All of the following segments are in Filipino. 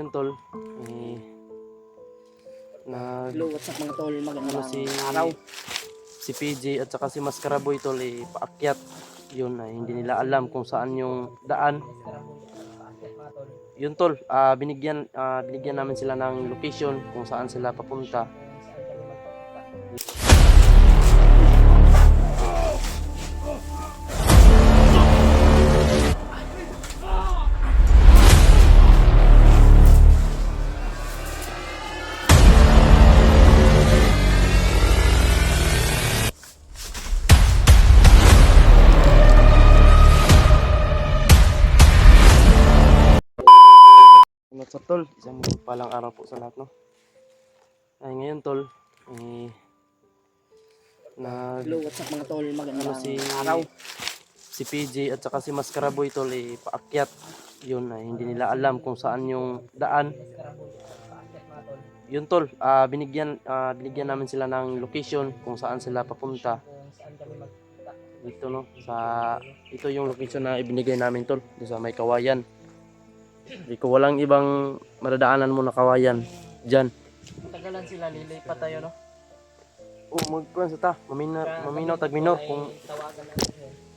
ngayon tol, eh, Hello, what's up mga tol? Magandang si araw. si PJ at saka si Mascaraboy tol paakyat. Yun ay hindi nila alam kung saan yung daan. Yun tol, binigyan namin sila ng location kung saan sila papunta. Sa tol, isang palang araw po sa lahat, no? Ay ngayon tol, Hello, what's up mga tol? Magandang si araw. si PJ at saka si Mascaraboy tol paakyat. Yun ay hindi nila alam kung saan yung daan. Yun tol, binigyan namin sila ng location kung saan sila papunta. Dito no, ito yung location na ibinigay namin tol, dito sa may kawayan. Hindi ko walang ibang madadaanan mo na kawayan diyan. Tagalan sila, lilipat tayo, no? Magkuhan sa ta, maminaw tag minor kung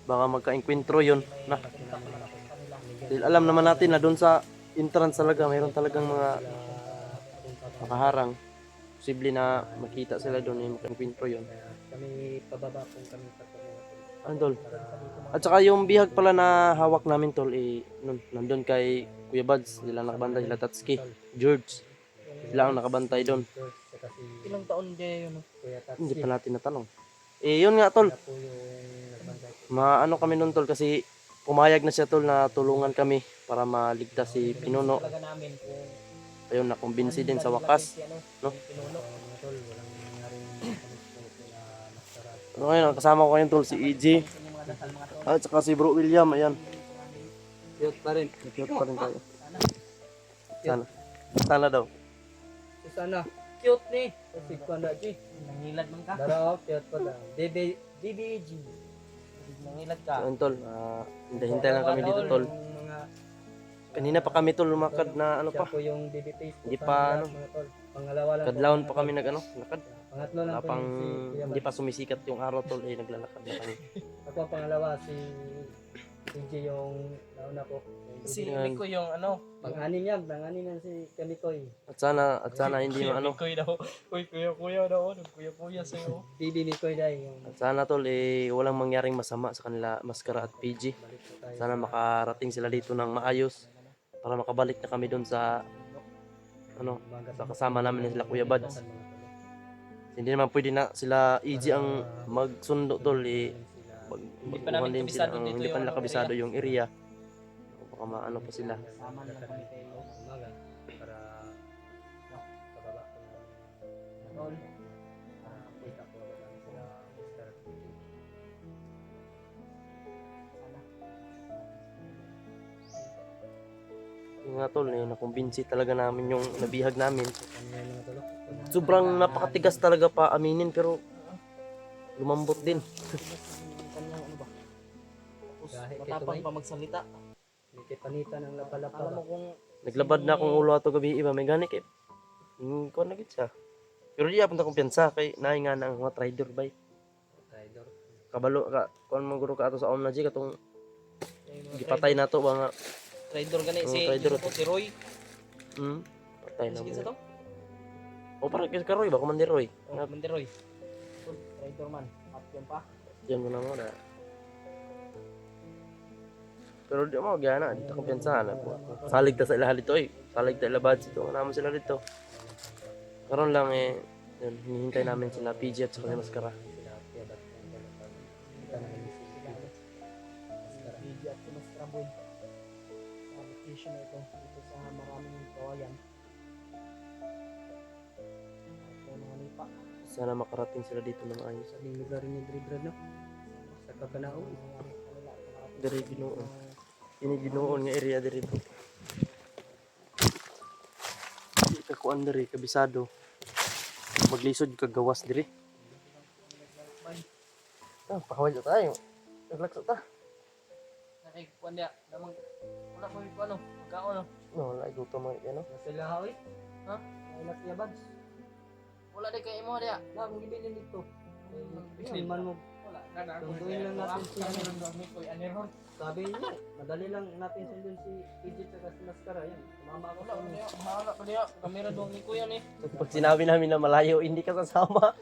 baka magka-enkwentro yun na. Dahil alam naman natin na doon sa entrance talaga mayroon talagang mga makaharang. Posible na makita sila doon yung magka-enkwentro yun. Kami pababa kung kami patungo. Andol. At saka yung bihag pala na hawak namin tol nandun kay Kuya Buds, sila nakabantay, sila Tatsuki, George. Sila ang nakabantay doon. Ilang taon din yun, no? Hindi pa natin natanong. Yun nga tol. Maano kami noon tol kasi pumayag na siya tol na tulungan kami para maligtas si Pinuno. Ayun, nakumbinsi din sa wakas, no? Ano ngayon, kasama ko ngayon tol si EJ at saka si Bro William, ayan. Cute pa rin. Cute pa rin tayo. Sana daw. Sana. Cute ni. Kasi ko na, G. Nangilad man ka. Daraw, cute pa lang. DBG. Nangilad ka. Ayun tol, hintay lang kami dito tol. Kanina pa kami tol lumakad na ano pa. Yung DB face. Hindi pa ano. Pangalawa lang. Kadlawon pa kami lakad. Pangatlo lang po Hindi pa sumisikat yung araw tol, naglalakad na kami. Ako ang pangalawa, si PJ yung nauna po. Si Mikoy yung ano, pang-anim yan si Kamikoy. At sana hindi ano. Mikoy daw. Uy, kuya daw, kuya sa'yo. PB Mikoy dahil yung... At sana tol walang mangyaring masama sa kanila, Mascara at PG. Sana makarating sila dito ng maayos para makabalik na kami doon sa sa kasama namin na sila Kuya Buds. Hindi naman pwede na sila EG ang magsundo tol Hindi pa namin kabisado dito hindi pa nila kabisado yung area. Baka maano pa sila. Sama na kami kayo umaga para pababa ko ng kita ko lang sila Mr. Yung nga tol, nakumbinsi talaga namin yung nabihag namin. Sobrang napakatigas talaga pa aminin pero lumambot din. Matapang pa magsalita. May panita ng lapalapa. Alam mo kung Naglabad na akong ulo ato gabi iba may gani kay. Kuan na gid siya. Pero di apon ta kumpiyansa kay naay nga nang mga trader bay. Trader. Kabalo ka kuan mo guro ka ato sa om na ji katong gipatay nato ba nga Trader gani si Roy. Patay na. Sige sa to. O para kay Karoy ba Commander Roy. Commander Roy. Trader man. At yun pa. Diyan mo na mo na. Pero di mo gana dito kumpiyansa na po. Salig ta sa ilaha dito Salig ta ilabad dito naman sila dito. Karon lang yun, hinihintay namin sila PG at saka si Mascara. PG at si Mascara Boy. Vacation na ito dito sa maraming kawayan. Mga nipa. Sana makarating sila dito ng ayos. Sa lugar ni Dridrad no? Sa Kakanaon. Diri Ginoon. Ini Ginoon nga area diri po. Di ka kuan diri kabisado. Maglisod ka gawas diri. Pakawal tayo. Naglaksa ta. ay kuan dia. Namang wala ko ito ano, magkaon no. No, wala gutom man ano. Sila hoy. Ha? Wala siya bads. Wala di kay imo dia. Na mo gibili nito. Bisin man mo. Wala na tunduin lang natin si Aniron. Sabi niya, madali lang natin sundin si PJ at si Mascara yan. Mama ako sa inyo. Mahala pa dia. Kamera doon ni Kuya ni. Pag sinabi namin na malayo, hindi ka sasama.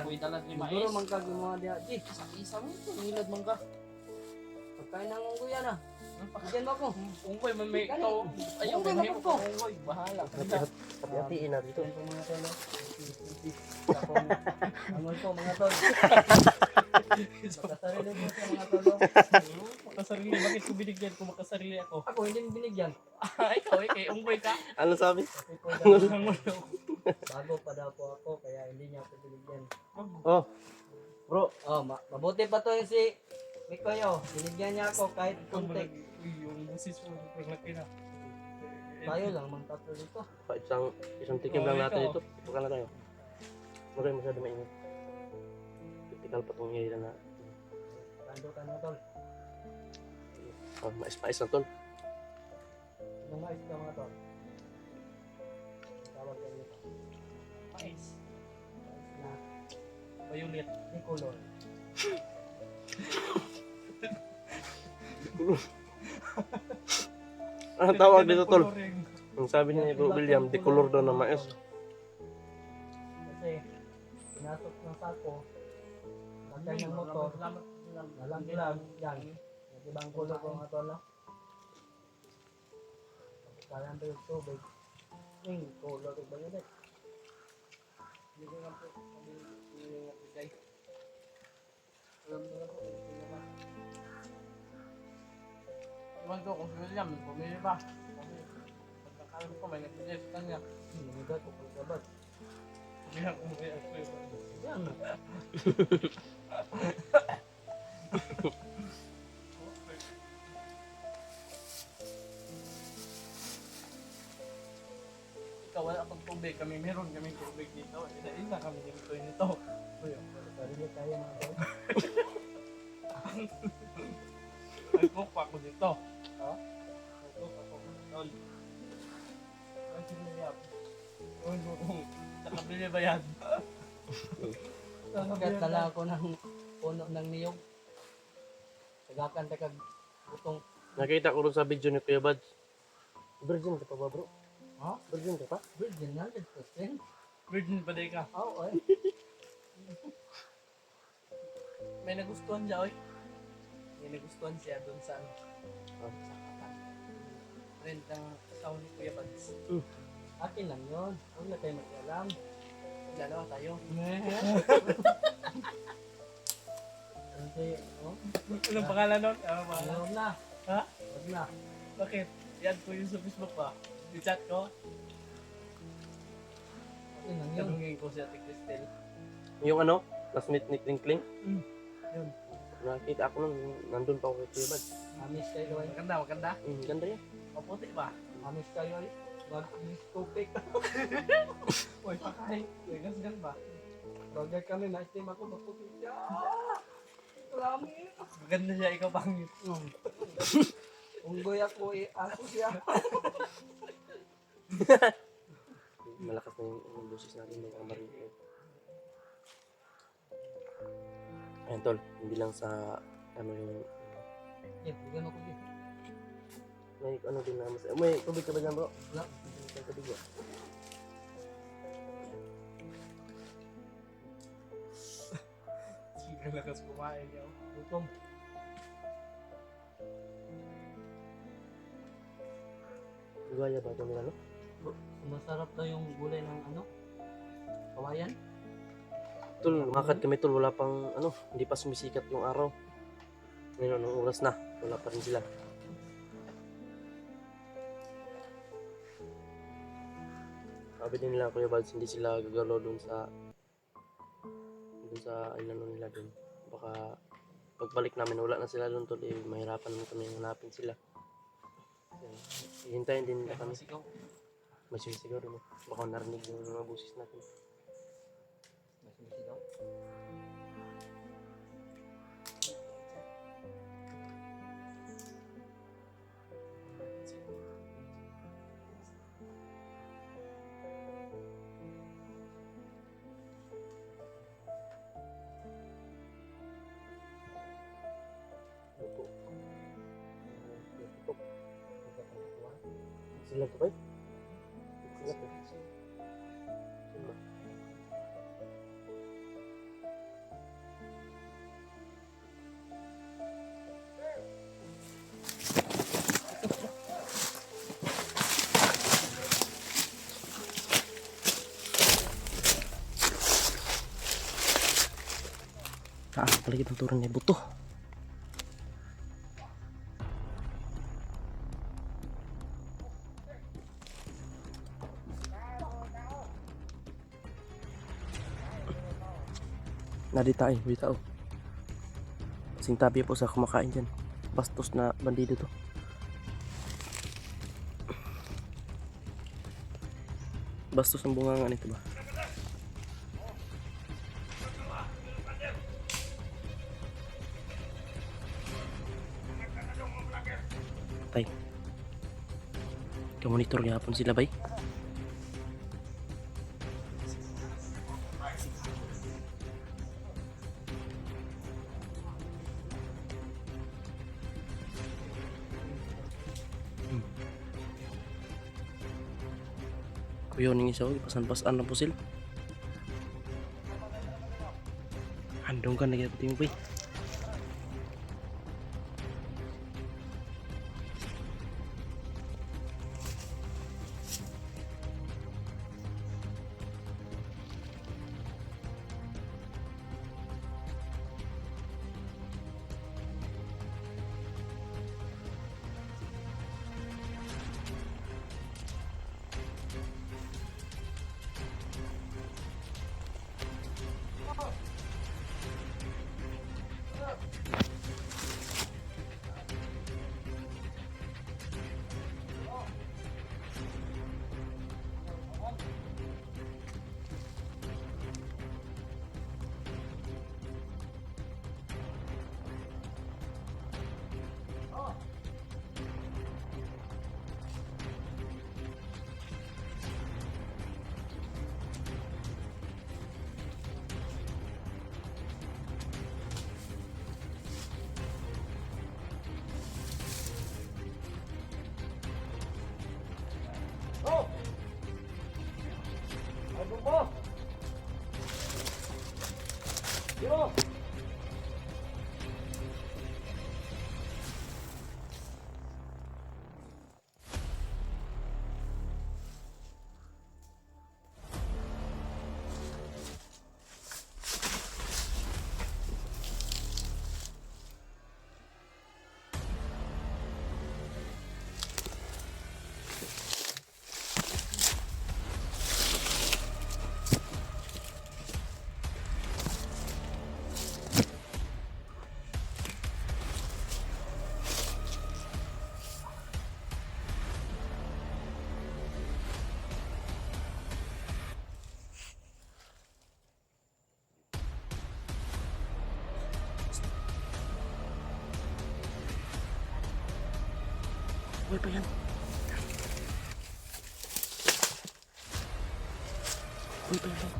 Uy, dalat ni Mais. Siguro man ka gumawa dia. Di, sa isa mo ito. Nilad man ka. Pagkain ng unggoy yan ah. Bigyan mo ako. Unggoy, may ito. Ayaw, may mo ko. Unggoy, bahala. Hati-hatiin na dito. Ito mga tolo. Angol ko mga tol. Makasarili mo sa mga tolo. Makasarili, bakit ko binigyan kung makasarili ako? Ako hindi mo binigyan. Ikaw kay unggoy ka. Ano sabi? Bago pa daw po ako, kaya hindi niya ako binigyan. Oh, bro. Oh, mabuti pa to yung si Mikoyo. Binigyan niya ako kahit konti. Yung busis mo, laki na. Tayo lang, mang tatlo dito. Isang tikim lang natin ito. Ito na tayo. Huwag kayo masyado mainit. Critical pa itong ngayon na. Tandutan mo tol. Oh, mais-mais na tol. Anong mais ka mga tol? Tawag ka dito. Mais. Mais na. Violet. Di color. Anong tawag dito tol? Ang sabi niya ni Bro William, decolor daw na mais. Kasi, pinasok ng sako, kagay ng motor, nalang-lang, yan. Ibang kulog ko nga tol, no? Kaya ba yung tubig? Yung kulog ba yun eh? Hindi ko nga po, hindi ko nga po, guys. Alam mo na po, hindi na ba? Iwan ko kung si William, pumili ba? Kasi, pagkakalam ko, may nag-suggest kanya. Hindi ko pagkabat. Hindi ako may ako yun. Yan. Ikaw, wala akong tubig. Kami meron kaming tubig dito. Isa kami dito nito. Sarili tayo mga tol. Nag-cook pa ako dito. Ha? Nag-cook ako mga tol. Ang sinayap. Nakabili ba yan? Nagkatala ako ng puno ng niyog. Sagakan ta kag butong. Nakita ko rin sa video ni Kuya Bads. Virgin ka pa ba bro? Ha? Virgin ka pa? Virgin na, 100%. Virgin pa din ka? Oo, eh. May nagustuhan siya, oy. May nagustuhan siya doon sa ano. Sa katan. Rent ang asawa ni Kuya Bads. Akin lang yun. Huwag na tayo mag-alam. Dalawa tayo. Kasi, oh. Anong pangalan nun? Anong pangalan? Huwag na. Ha? Huwag na. Bakit? Yan ko yung sa Facebook pa. I-chat ko. Akin lang yun. Tanungin ko si Ate Cristel. Yung ano? Classmate ni Kling Kling? Yun. Nakita ako nun, nandun pa ako kay Kuya Bads. Amis kayo eh. Maganda, maganda. Ganda yan. Maputi ba? Amis kayo eh. Mag-topic. Uy, pakain. Uy, gasgan ba? Bagay kami, na-estim ako, maputi siya. Marami. Maganda siya, ikaw pangit. Unggoy ako eh, ako siya. Malakas na yung boses natin ng amarillo. Ayan tol, hindi lang sa ano yung Bigyan ako dito. may ano din na mas may tubig ka ba dyan bro? Wala. May tubig ba? Sige lakas kumain niya. Gutom. Gaya ba ito nila no? Masarap daw yung gulay ng ano? Kawayan? Tol, makakad kami tol, wala pang ano, hindi pa sumisikat yung araw. Ngayon, anong oras na? Wala pa rin sila. Sabi din nila Kuya Bads, hindi sila gagalaw dun sa ano nila dun. Baka pagbalik namin wala na sila dun tol, eh, mahirapan naman kami hanapin sila. Hihintayin din nila kami. May sumisigaw dun. Baka narinig yung mga busis natin. May sumisigaw? Sila to, bay? Sila to. Sila. Apalagi itong turun niya buto. Naditain, bitaw. Sing tabi po sa kumakain dyan. Bastos na bandido to. Bastos ang bunga nito ba? Tay. Kamonitor gahapon sila bay. Kuyo ning isa pasan-pasan na po sila. Andong kan lagi puting bay. Buhay pa yan. Buhay pa yan.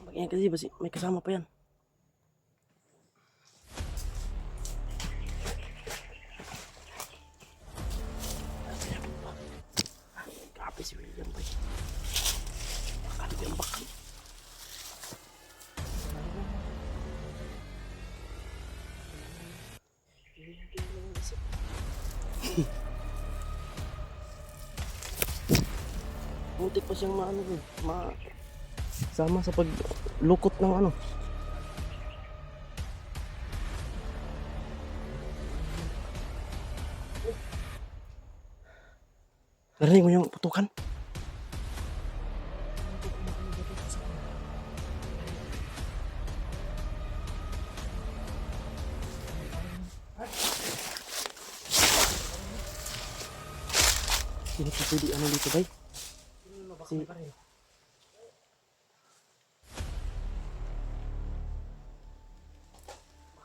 Bagay kasi may kasama pa yan. Grabe si William ba? Bakal yan, bakal. Muntik pa siyang sama sa paglukot ng ano. Narinig mo yung putukan? Sino pa pwede ano dito bay? Si... Baka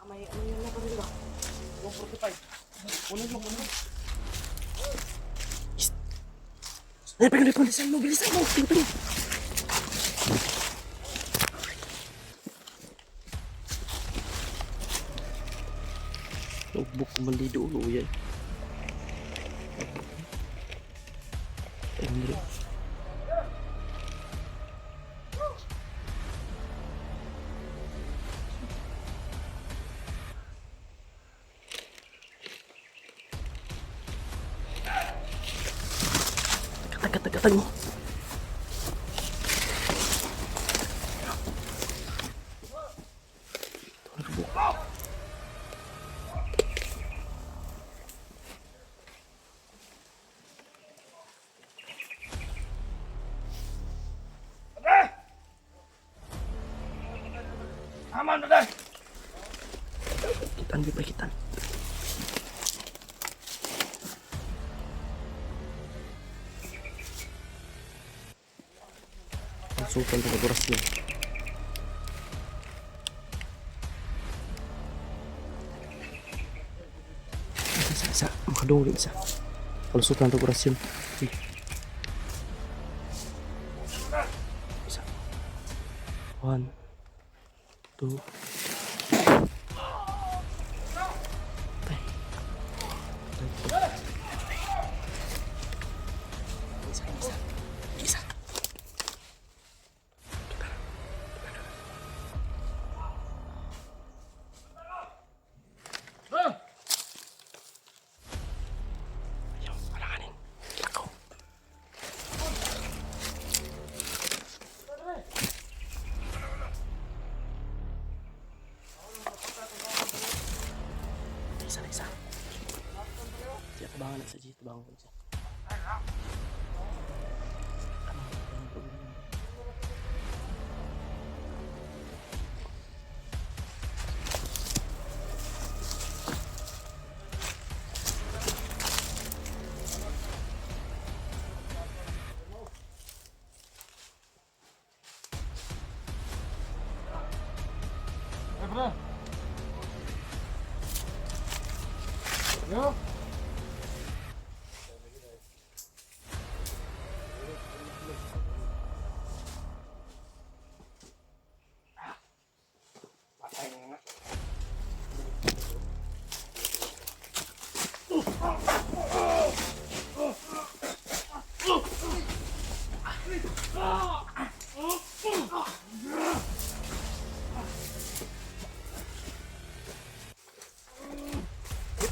may ano yun na pa rin ba? 145. Puno yung puno. Ay, bilisan mo. Tingin. Notebook bandido ulo yan. Hindi. Katag mo. Aman na dai. Kitan, bipay kitan. Masukal na laborasyon. Isa. Makadungli isa. Palusukan ng laborasyon. Isa. 1, 2. Isa. Ayaw, alanganin. Lakaw. Isa. Siya, tabangan na sa G. Tabangan ko siya. Yo.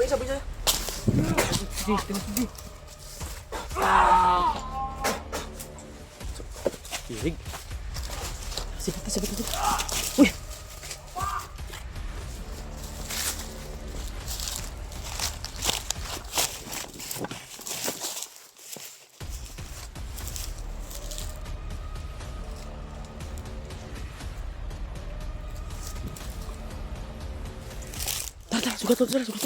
Bisa. Sige. Irig. Sige. Uy. Sugat.